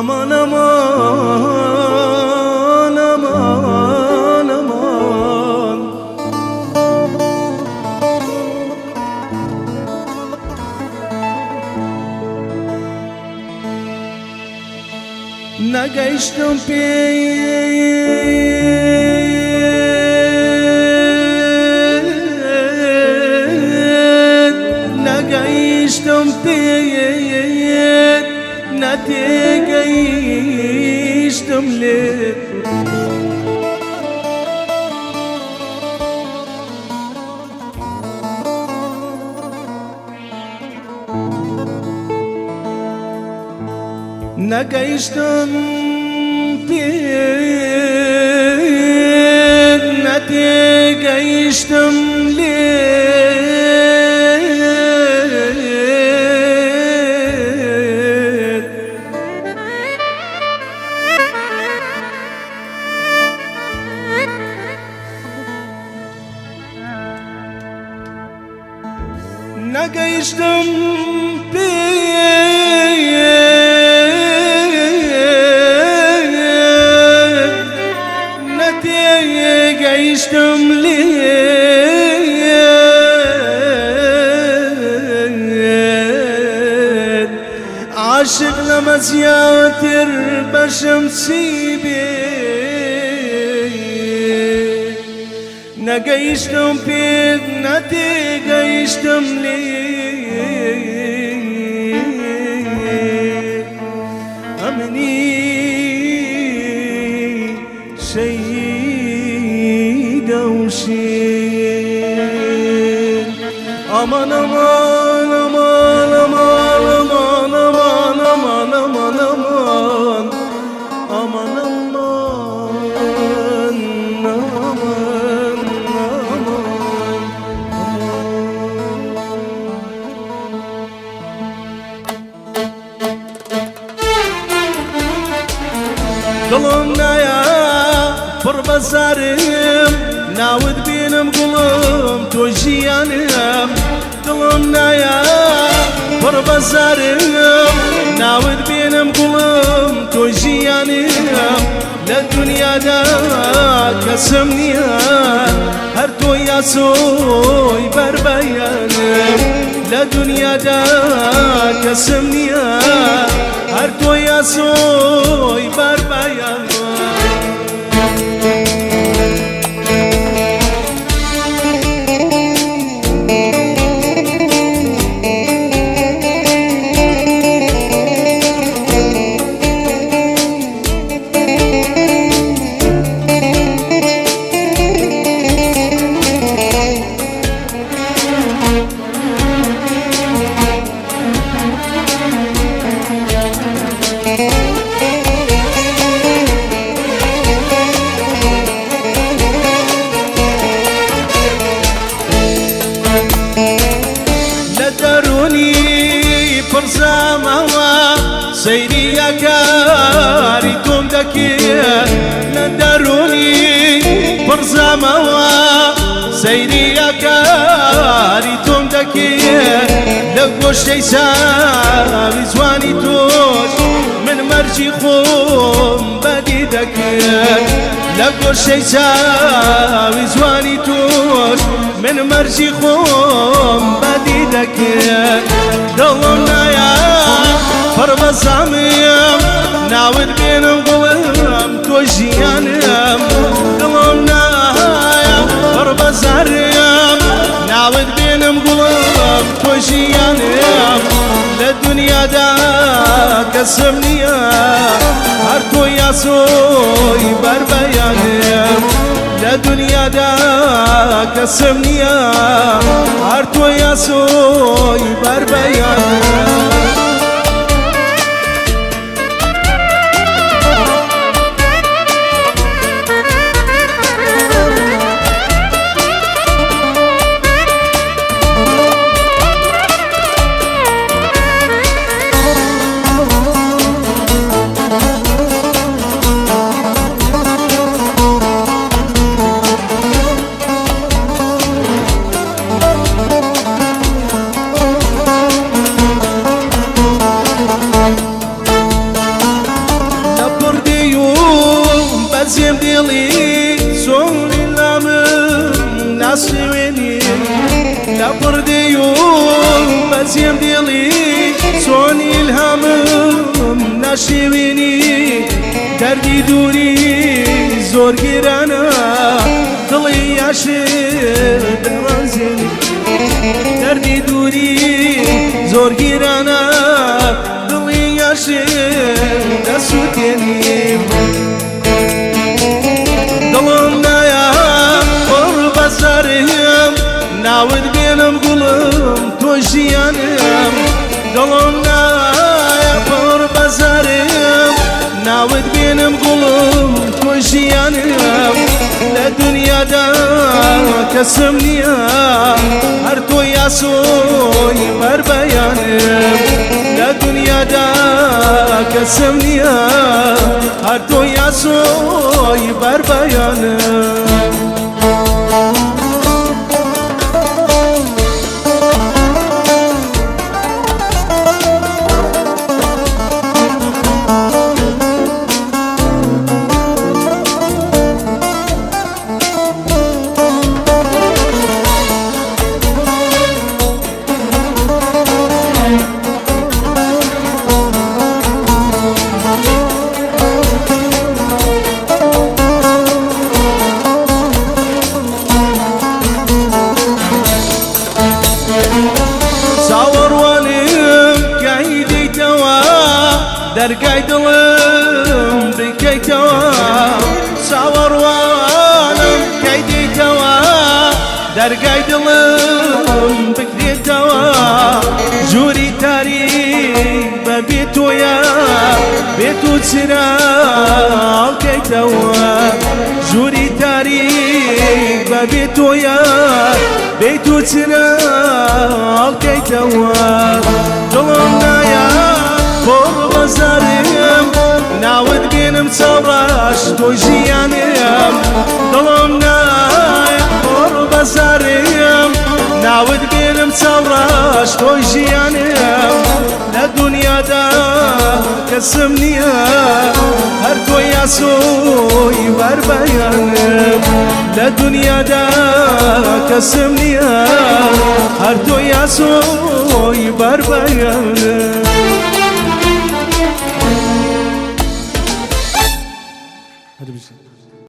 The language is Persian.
aman aman aman aman. نگشتم نگشتم نتگشتم لید نگشتم نتگشتم نگشتم نتگشتم لید عاشق لما زياتر بشمسي بي نگشتم پید نتگشتم لید امنی شهید و شیر aman aman aman aman aman aman aman aman aman aman قلم نايا بربزارم ناود بينم قلم توجيانم قلم نايا بربزارم ناود بينم قلم توجيانم للدنيا دا كسمنيا هرتو يا سوي بربيانم للدنيا دا كسمنيا هرتو يا سوي بربيانم سيري يا كاري توم دكير ندروني برزموا سيري يا كاري توم دكير لقو شي ساوي زواني توش من مرجي خوم بدي دكير لقو شي ساوي زواني توش من مرجي خوم بدي دكير دلنا يا فربزاميم ناود بينم قلم توجيانم قلمنا يا فربزاريم ناود بينم قلم توجيانم للدنيا دا كسمنيا هرتو يا سوي بربيانم للدنيا دا كسمنيا هرتو يا سوي بربيانم شیوینی دردی دوری زور گیرانه دلی عاشق درازینی دردی دوری زور گیرانه دلی عاشق دسوتینی دلم نیا قرب زاریم ناود بینم گلم تو جیانم دلم نیا قرب زاریم ناود بینم گلم تو جیانم لدنیا دا کسم نیا هر تو یاسوی بر بیانم لدنیا دا کسم نیا هر تو یاسوی بر بیانم درگای دلم بکی توا ساوروانم کیدی توا درگای دلم بکی توا جوری تاریک ببی تویا بیتو چرا کی توا جوری تاریک ببی تویا بیتو چرا کی توا دلم نیا قرب زاریم ناود بینم سوراش تو جیانیم دلم نیا قرب زاریم ناود بینم سوراش تو جیانیم لدنیا دا کسم نیا هر تو یاسوی بر بیانیم لدنیا دا کسم نیا هر تو یاسوی بر بیانیم Hadi biz.